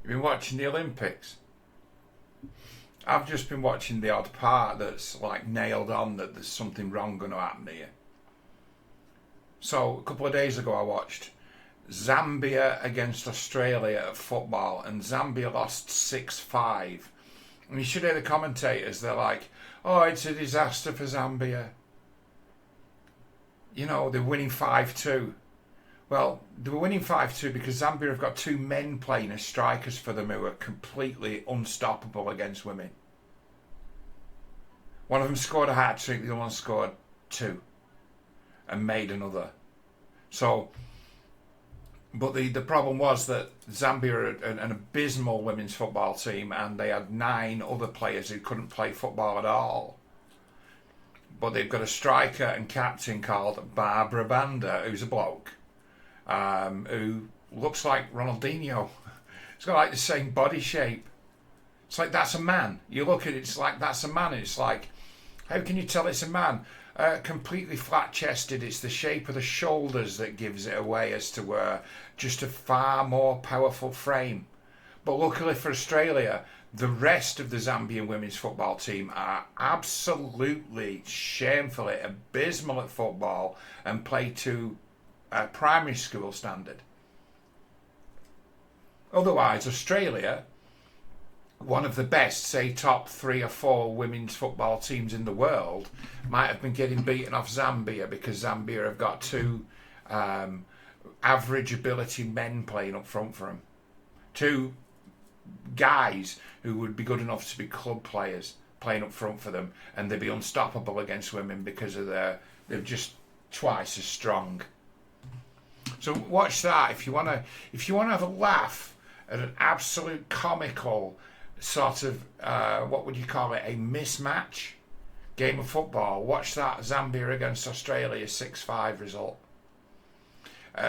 You've been watching the Olympics. I've just been watching the odd part that's like nailed on that there's something wrong going to happen here. So a couple of days ago I watched Zambia against Australia at football, and Zambia lost 6-5. And you should hear the commentators, they're like, oh, it's a disaster for Zambia. You know, they're winning 5-2. Well, they were winning 5-2 because Zambia have got two men playing as strikers for them who are completely unstoppable against women. One of them scored a hat-trick, the other one scored two and made another. So, but the problem was that Zambia are an abysmal women's football team, and they had 9 other players who couldn't play football at all. But they've got a striker and captain called Barbara Banda, who's a bloke, who looks like Ronaldinho. He's got like the same body shape. It's like, that's a man. You look at it, it's like, that's a man. It's like, how can you tell it's a man? Completely flat-chested. It's the shape of the shoulders that gives it away as to just a far more powerful frame. But luckily for Australia, the rest of the Zambian women's football team are absolutely, shamefully abysmal at football and play to primary school standard. Otherwise, Australia, one of the best, say top 3 or 4 women's football teams in the world, might have been getting beaten off Zambia because Zambia have got 2 average ability men playing up front for them. 2 guys who would be good enough to be club players playing up front for them, and they'd be unstoppable against women because of they're just twice as strong. So watch that if you want to have a laugh at an absolute comical sort of what would you call it, a mismatch game of football. Watch that Zambia against Australia 6-5 result.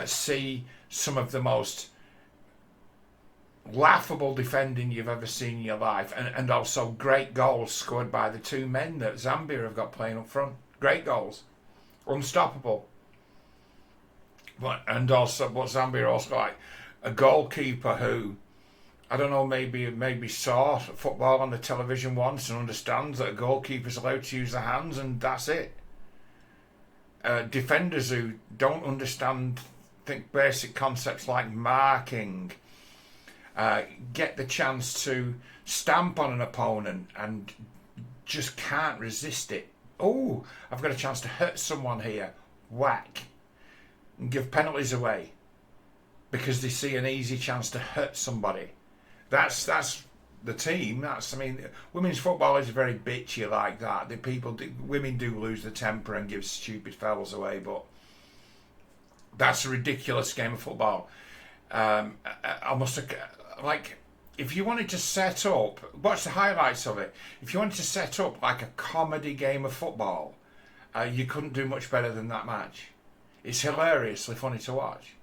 See some of the most laughable defending you've ever seen in your life, and also great goals scored by the 2 men that Zambia have got playing up front. Great goals, unstoppable. And also, what Zambia also like a goalkeeper who, I don't know, maybe saw football on the television once and understands that a goalkeeper's allowed to use the hands, and that's it. Defenders who don't understand, think basic concepts like marking, get the chance to stamp on an opponent and just can't resist it. Oh, I've got a chance to hurt someone here. Whack. And give penalties away because they see an easy chance to hurt somebody. That's the team. Women's football is very bitchy like that. Women do lose the temper and give stupid fouls away, but that's a ridiculous game of football. If you wanted to set up, watch the highlights of it. If you wanted to set up like a comedy game of football, you couldn't do much better than that match. It's hilariously funny to watch.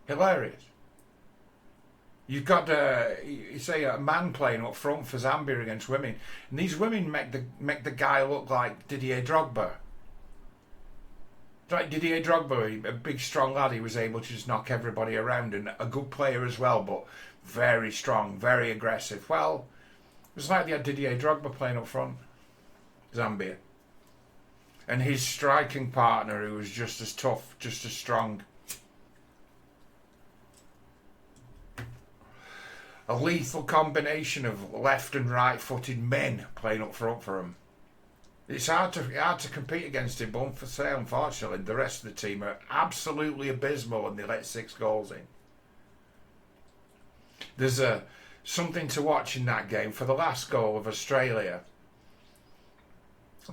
Hilarious. You've got a man playing up front for Zambia against women, and these women make the guy look like Didier Drogba. Like Didier Drogba, a big strong lad, he was able to just knock everybody around, and a good player as well, but very strong, very aggressive. Well, it was like they had Didier Drogba playing up front, Zambia. And his striking partner, who was just as tough, just as strong. A lethal combination of left and right footed men playing up front for him. It's hard to compete against him, but unfortunately the rest of the team are absolutely abysmal and they let 6 goals in. There's something to watch in that game. For the last goal of Australia,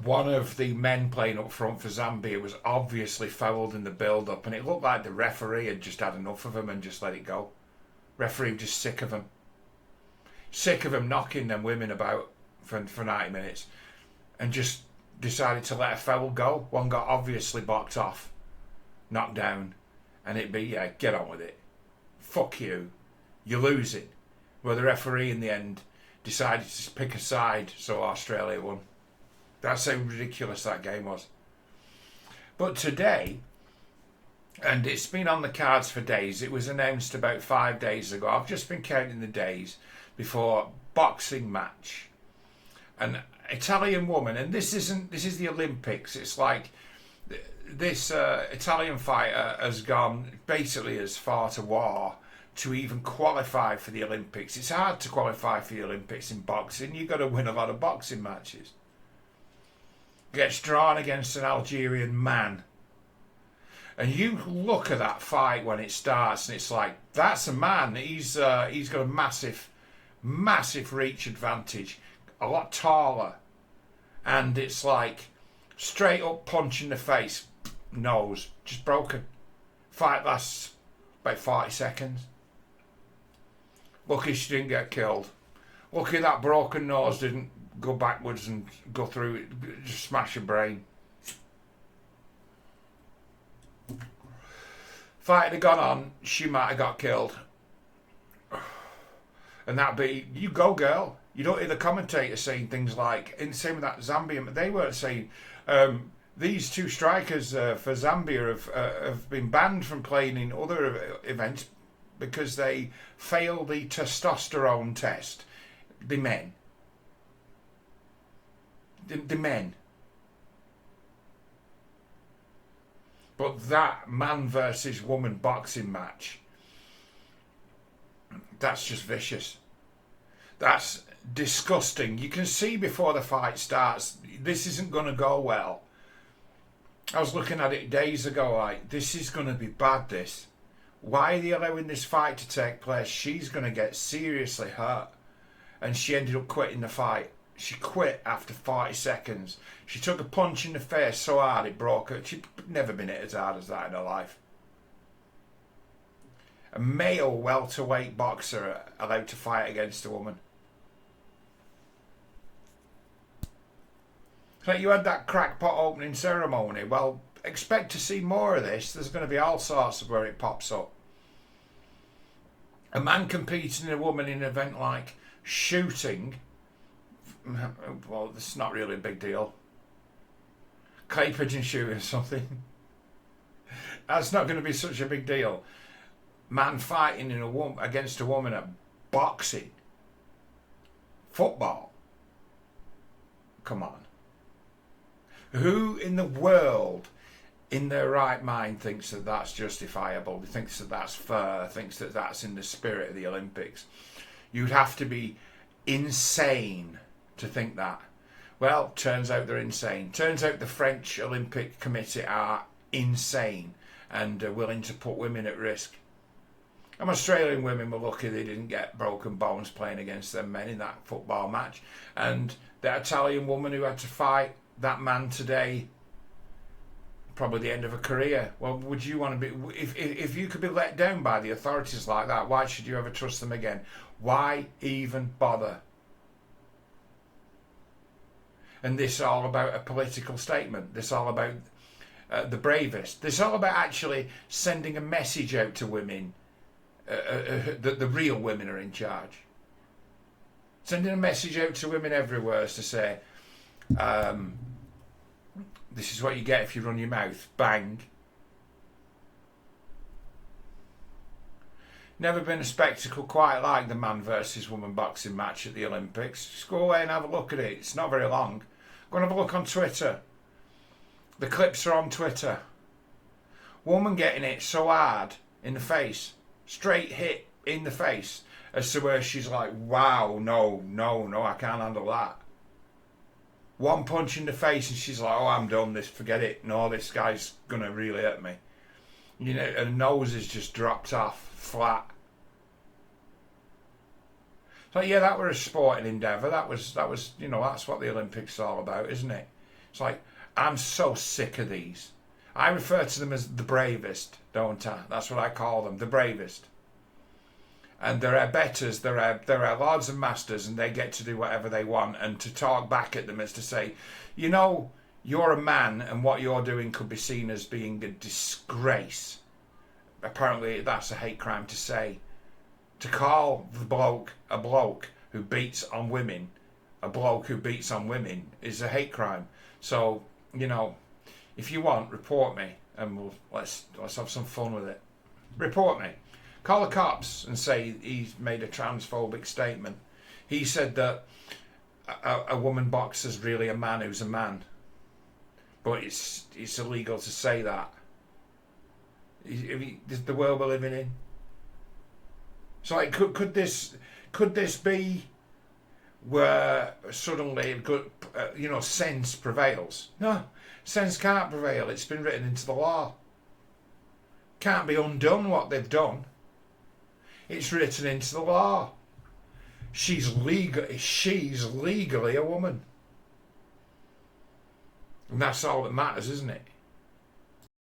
one of the men playing up front for Zambia was obviously fouled in the build-up, and it looked like the referee had just had enough of him and just let it go. Referee was just sick of him. Sick of him knocking them women about for 90 minutes, and just decided to let a foul go. One got obviously blocked off, knocked down, and it'd be, get on with it. Fuck you. You're losing. Well, the referee in the end decided to pick a side, so Australia won. That's how ridiculous that game was. But today, And it's been on the cards for days. It was announced about 5 days ago. I've just been counting the days before boxing match. An Italian woman, and this is the Olympics. It's like this Italian fighter has gone basically as far to war to even qualify for the Olympics. It's hard to qualify for the Olympics in boxing. You've got to win a lot of boxing matches. Gets drawn against an Algerian man. And you look at that fight when it starts, and it's like, that's a man. He's got a massive reach advantage, a lot taller, and it's like straight up punch in the face, nose just broken. Fight lasts about 40 seconds. Lucky she didn't get killed. Lucky that broken nose didn't go backwards and go through it, just smash her brain. Fight had gone on, she might have got killed. And that'd be, you go girl. You don't hear the commentators saying things like, in the same with that Zambia, they weren't saying, these two strikers for Zambia have been banned from playing in other events because they failed the testosterone test. The men. The men. But that man versus woman boxing match, that's just vicious. That's disgusting. You can see before the fight starts, this isn't going to go well. I was looking at it days ago like, this is going to be bad, this. Why are they allowing this fight to take place? She's going to get seriously hurt. And she ended up quitting the fight. She quit after 40 seconds. She took a punch in the face so hard it broke her. She'd never been hit as hard as that in her life. A male welterweight boxer allowed to fight against a woman. So you had that crackpot opening ceremony. Well, expect to see more of this. There's going to be all sorts of where it pops up. A man competing in a woman in an event like shooting. Well, this is not really a big deal. Clay pigeon shooting or something. That's not going to be such a big deal. Man fighting in against a woman at boxing. Football. Come on. Who in the world, in their right mind, thinks that that's justifiable, thinks that that's fair, thinks that that's in the spirit of the Olympics? You'd have to be insane to think that. Well, turns out they're insane. Turns out the French Olympic Committee are insane and willing to put women at risk. And Australian women were lucky they didn't get broken bones playing against them men in that football match. And the Italian woman who had to fight that man today, probably the end of her career. Well, would you want to be, if you could be let down by the authorities like that, why should you ever trust them again? Why even bother? And this is all about a political statement. This is all about the bravest. This is all about actually sending a message out to women that the real women are in charge. Sending a message out to women everywhere is to say, this is what you get if you run your mouth. Bang. Never been a spectacle quite like the man versus woman boxing match at the Olympics. Just go away and have a look at it. It's not very long. Go and have a look on Twitter. The clips are on Twitter. Woman getting it so hard in the face. Straight hit in the face. As to where she's like, wow, no, I can't handle that. One punch in the face and she's like, oh, I'm done, forget it. No, this guy's going to really hurt me. You know, her nose is just dropped off flat. So yeah, that was a sporting endeavour. That was, you know, that's what the Olympics is all about, isn't it? It's like, I'm so sick of these. I refer to them as the bravest, don't I? That's what I call them, the bravest. And there are betters, there are lords and masters, and they get to do whatever they want. And to talk back at them is to say, you know, you're a man, and what you're doing could be seen as being a disgrace. Apparently, that's a hate crime to say. To call the bloke a bloke who beats on women, a bloke who beats on women, is a hate crime. So, you know, if you want, report me. and let's have some fun with it. Report me. Call the cops and say he's made a transphobic statement. He said that a woman boxer is really a man who's a man, but it's illegal to say that. The world we're living in. So like, could this be where suddenly sense prevails? No, sense can't prevail. It's been written into the law. Can't be undone what they've done. It's written into the law. She's legally a woman. And that's all that matters, isn't it?